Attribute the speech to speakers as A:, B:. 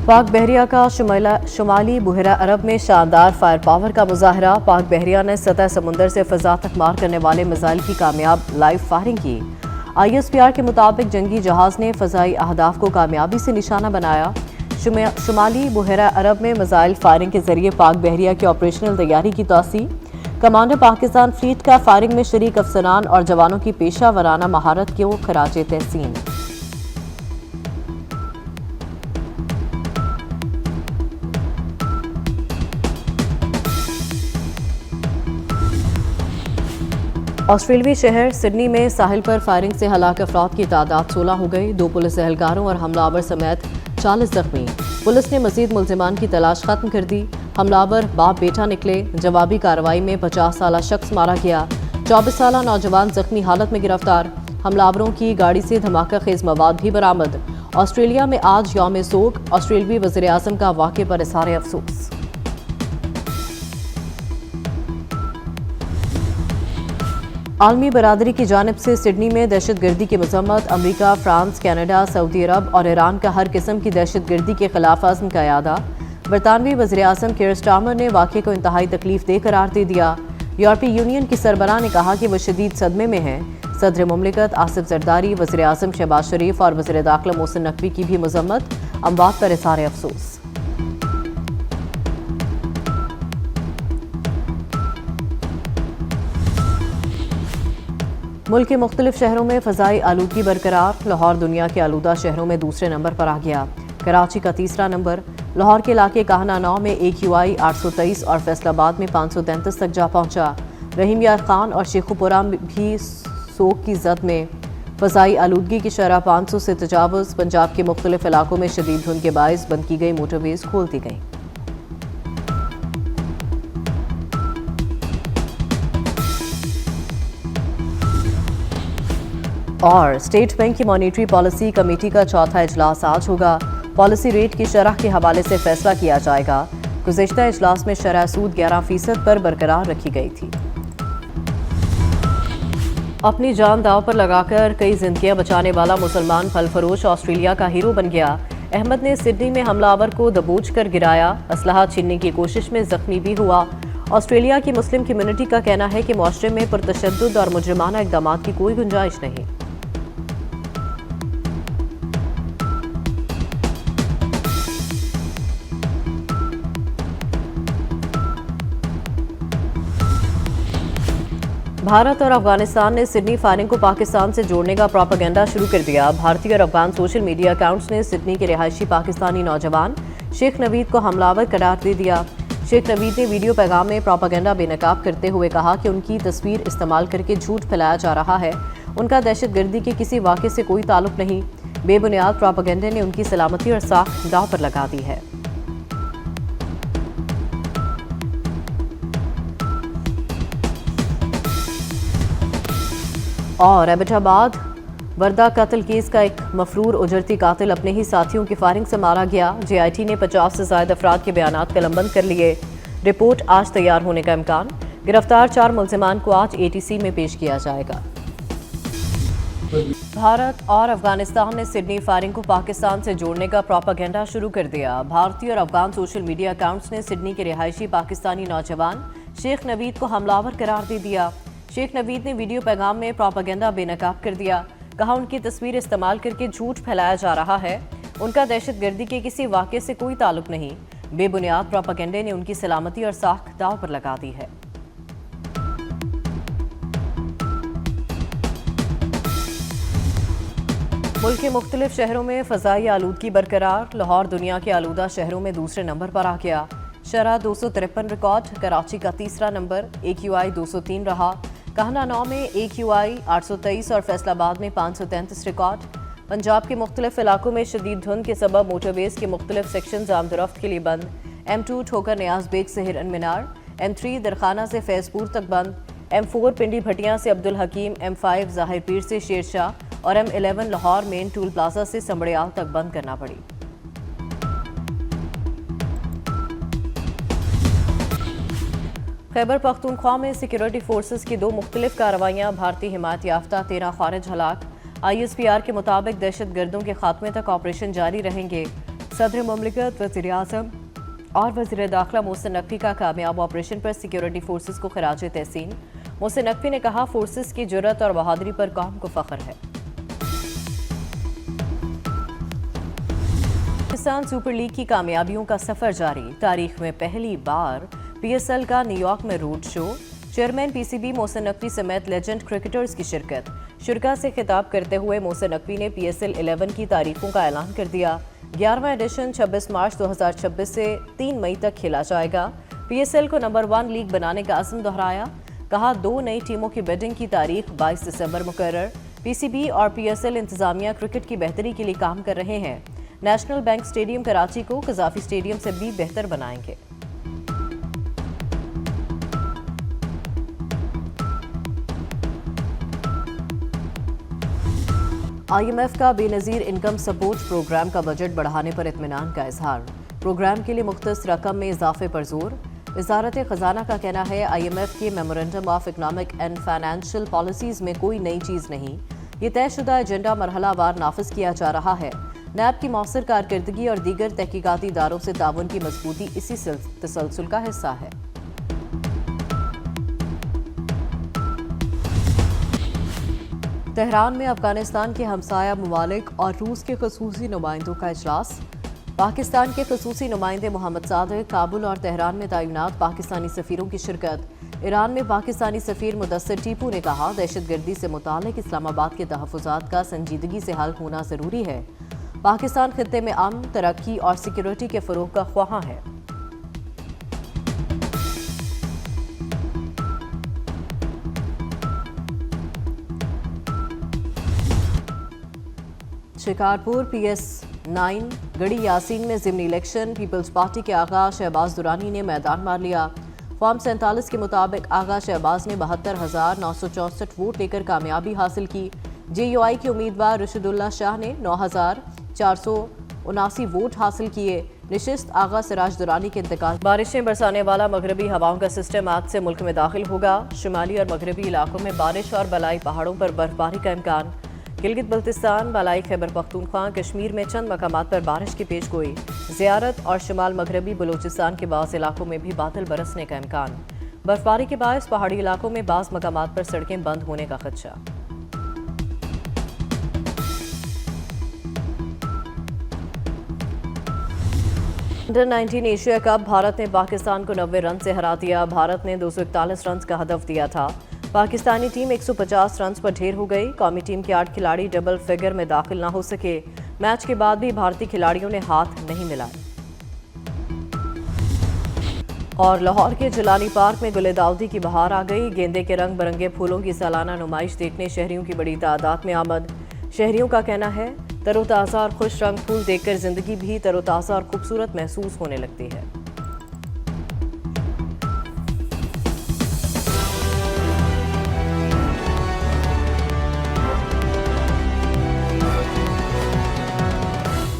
A: पाक बहरिया का शुमाली बुहरा अरब में शानदार फायर पावर का मुजाहरा। पाक बहरिया ने सतह समुंदर से फिजा तक मार करने वाले मिसाइल की कामयाब लाइव फायरिंग की। ISPR के मुताबिक जंगी जहाज ने फजाई अहदाफ को कामयाबी से निशाना बनाया। शुमाली बुहरा अरब में मिसाइल फायरिंग के जरिए पाक बहरिया की ऑपरेशनल तैयारी की तौसी। कमांडर पाकिस्तान फ्लीट का फायरिंग में शरीक अफसरान और जवानों की पेशा वराना महारत को खराजे तहसीन। ऑस्ट्रेलियाई शहर सिडनी में साहिल पर फायरिंग से हलाक अफराद की तादाद 16 हो गई। 2 पुलिस एहलकारों और हमलावर समेत 40 जख्मी। पुलिस ने मजीद मुल्जिमान की तलाश खत्म कर दी। हमलावर बाप बेटा निकले। जवाबी कार्रवाई में 50 साला शख्स मारा गया। 24 साला नौजवान जख्मी हालत में गिरफ्तार। हमलावरों की गाड़ी से धमाका खेज मवाद भी बरामद। ऑस्ट्रेलिया में आज यौम सोग। ऑस्ट्रेलियाई वज़ीर आज़म का वाक़े पर इज़हार अफसोस। आलमी बरादरी की जानिब से सिडनी में दहशत गर्दी की मजम्मत। अमरीका, फ्रांस, कनाडा, सऊदी अरब और ईरान का हर किस्म की दहशत गर्दी के खिलाफ अज़्म का यादा। बरतानवी वज़ीर आज़म कीर स्टारमर ने वाक़े को इंतहाई तकलीफ दे करार दे दिया। यूरोपीय यूनियन की सरबराह ने कहा कि वह शदीद सदमे में है। सदर मुमलिकत आसिफ जरदारी, वज़ीर आज़म शहबाज शरीफ और वज़ीर दाखिला मोहसिन नकवी की भी मजम्मत। अमवात पर इज़हार अफसोस। मुल्क के मुख्तलिफ शहरों में फ़ज़ाई आलूदगी बरकरार। लाहौर दुनिया के आलूदा शहरों में दूसरे नंबर पर आ गया। कराची का तीसरा नंबर। लाहौर के इलाके काहना 9 में AQI 823 और फैसलाबाद में 533 तक जा पहुंचा। रहीम यार खान और शेखुपुरा भी सोग की जद में। फ़ज़ाई आलूदगी की शरह 500 से तजावुज़। पंजाब के मुख्तलिफ इलाकों में शदीद धुंध के बायस बंद की गई मोटरवेज खोल दी गई। और स्टेट बैंक की मॉनेटरी पॉलिसी कमेटी का चौथा इजलास आज होगा। पॉलिसी रेट की शरह के हवाले से फैसला किया जाएगा। गुज़िश्ता इजलास में शरह सूद 11% पर बरकरार रखी गई थी। अपनी जान दांव पर लगाकर कई जिंदगियां बचाने वाला मुसलमान फल फरोश ऑस्ट्रेलिया का हीरो बन गया। अहमद ने सिडनी में हमलावर को दबोच कर गिराया। असलहा छीनने की कोशिश में जख्मी भी हुआ। ऑस्ट्रेलिया की मुस्लिम कम्युनिटी का कहना है कि मुआशरे में पुरतशद्दुद और मुजरिमाना इक़दाम की कोई गुंजाइश नहीं। भारत और अफगानिस्तान ने सिडनी फायरिंग को पाकिस्तान से जोड़ने का प्रोपेगेंडा शुरू कर दिया। भारतीय और अफगान सोशल मीडिया अकाउंट्स ने सिडनी के रिहायशी पाकिस्तानी नौजवान शेख नवीद को हमलावर करार दे दिया। शेख नवीद ने वीडियो पैगाम में प्रोपेगेंडा बेनकाब करते हुए कहा कि उनकी तस्वीर इस्तेमाल करके झूठ फैलाया जा रहा है। उनका दहशतगर्दी के किसी वाक़े से कोई ताल्लुक नहीं। बेबुनियाद प्रोपेगेंडे ने उनकी सलामती और साख दांव पर लगा दी है। और एबटाबाद वर्दा कत्ल केस का एक मफरूर उजरती कातिल अपने ही साथियों की फायरिंग से मारा गया। JIT ने 50 से ज़ायद अफराद के बयानात कलमबंद कर लिए। रिपोर्ट आज तैयार होने का इम्कान। गिरफ्तार 4 मुल्जिमान को आज ATC में पेश किया जाएगा। भारत और अफगानिस्तान ने सिडनी फायरिंग को पाकिस्तान से जोड़ने का प्रोपेगेंडा शुरू कर दिया। भारतीय और अफगान सोशल मीडिया अकाउंट्स ने सिडनी के रिहायशी पाकिस्तानी नौजवान शेख नवीद को हमलावर करार दे दिया। शेख नवीद ने वीडियो पैगाम में प्रोपेगेंडा बेनकाब कर दिया। कहा उनकी तस्वीर इस्तेमाल करके झूठ फैलाया जा रहा है। उनका दहशतगर्दी के किसी वाक़े से कोई ताल्लुक नहीं। बेबुनियाद प्रोपेगेंडे ने उनकी सलामती और साख दांव पर लगा दी है। मुल्क के मुख्तलिफ शहरों में फ़ज़ाई आलूदगी बरकरार। लाहौर दुनिया के आलूदा शहरों में दूसरे नंबर पर आ गया। शरह 253 रिकॉर्ड। कराची का तीसरा नंबर। AQI 203 रहा। काहना 9 में AQI 823 और फैसलाबाद में 533 रिकॉर्ड। पंजाब के मुख्तलिफ इलाकों में शदीद धुंध के सबब मोटरवेज के मुख्तलिफ सेक्शन आमदरफ्त के लिए बंद। M2 ठोकर न्याज बेग से हिरन मीनार। M3 दरखाना से फैजपुर तक बंद। M4 पिंडी भटिया से अब्दुल हकीम। M5 ज़ाहिर पीर से शेरशाह और M11 Lahore main toll plaza से समड़ियाल तक बंद करना पड़ी। खैबर पख्तूनख्वा में सिक्योरिटी फोर्सेस की 2 मुख्तलिफ कार्रवाइयाँ। भारतीय हिमायत याफ्ता 13 खारिज हलाक। ISPR के मुताबिक दहशत गर्दों के खात्मे तक ऑपरेशन जारी रहेंगे। सदर मुमलिकत वज़ीर-ए-आज़म और वज़ीर दाखिला मोहसिन नकवी का कामयाब ऑपरेशन पर सिक्योरिटी फोर्सेस को खराज तहसीन। मोहसिन नकवी ने कहा, फोर्सेस की जुर्रत और बहादुरी पर कौम को फख्र है। पाकिस्तान सुपर लीग की कामयाबियों का सफर जारी। तारीख में पहली बार PSL का न्यूयॉर्क में road show. Chairman PCB Mohsin Naqvi समेत लेजेंड क्रिकेटर्स की शिरकत। शुरका से खिताब करते हुए मोहसिन नकवी ने PSL 11 की तारीखों का ऐलान कर दिया। 11वां एडिशन 26 मार्च 2026 से 3 मई तक खेला जाएगा। PSL को नंबर 1 लीग बनाने का अज़्म दोहराया। कहा, 2 नई टीमों की बिडिंग की तारीख 22 दिसंबर मुकर्रर। PCB और PSL इंतजामिया क्रिकेट की बेहतरी के लिए काम कर रहे हैं। नेशनल बैंक स्टेडियम कराची को कज़ाफी स्टेडियम से भी बेहतर बनाएंगे। IMF का बेनज़ीर इनकम सपोर्ट प्रोग्राम का बजट बढ़ाने पर इत्मीनान का इजहार। प्रोग्राम के लिए मुख्तस रकम में इजाफे पर जोर। वज़ारत ख़जाना का कहना है, IMF के memorandum of economic and financial policies में कोई नई चीज़ नहीं। ये तयशुदा एजेंडा मरहलावार नाफिज किया जा रहा है। नैब की मौसर कारकर्दगी और दीगर तहकीकाती इदारों से ताउन की मजबूती इसी तसलसल का हिस्सा है। तेहरान में अफगानिस्तान के हमसाया ममालिक और रूस के खसूसी नुमाइंदों का इजलास। पाकिस्तान के खसूसी नुमाइंदे मोहम्मद सादिक, काबुल और तेहरान में तैनात पाकिस्तानी सफीरों की शिरकत। ईरान में पाकिस्तानी सफीर मुदस्सिर टीपू ने कहा, दहशतगर्दी से मुताल्लिक इस्लामाबाद के तहफ़्फ़ुज़ात का संजीदगी से हल होना ज़रूरी है। पाकिस्तान खित्ते में अमन, तरक्की और सिक्योरिटी के फ़रोग़ का ख्वाहां है। शिकारपुर PS9 गढ़ी यासीन में ज़िमनी इलेक्शन। पीपल्स पार्टी के आगा शहबाज दुरानी ने मैदान मार लिया। फॉर्म 47 के मुताबिक आगा शहबाज ने 72,964 वोट लेकर कामयाबी हासिल की। JUI के उम्मीदवार रुशदुल्ला शाह ने 9,479 वोट हासिल किए। निशिस्त आगा सिराज दुरानी के इंतकाल। बारिशें बरसाने वाला मगरबी हवाओं का सिस्टम आज से मुल्क में दाखिल होगा। शुमाली और मगरबी इलाकों में बारिश और बलाई पहाड़ों पर बर्फबारी का इम्कान। गिलगित बल्तिस्तान, बलाई खैबर पख्तूनख्वा, कश्मीर में चंद मकामात पर बारिश की पेशगोई। ज़ियारत और शुमाल मगरबी बलूचिस्तान के बाज़ इलाकों में भी बादल बरसने का इम्कान। बर्फबारी के बायस पहाड़ी इलाकों में बाज़ मकामात पर सड़कें बंद होने का खदशा। Under nineteen Asia cup. भारत ने पाकिस्तान को 90 रन से हरा दिया। भारत ने 241 रन का हदफ दिया था। पाकिस्तानी टीम 150 रन पर ढेर हो गई। कौमी टीम के 8 खिलाड़ी डबल फिगर में दाखिल ना हो सके। मैच के बाद भी भारतीय खिलाड़ियों ने हाथ नहीं मिलाए। और लाहौर के जिलानी पार्क में गुले दाऊदी की बहार आ गई। गेंदे के रंग बिरंगे फूलों की सालाना नुमाइश देखने शहरियों की बड़ी तादाद में आमद। शहरियों का कहना है, तरोताज़ा और खुश रंग फूल देखकर जिंदगी भी तरोताज़ा और खूबसूरत महसूस होने लगती है।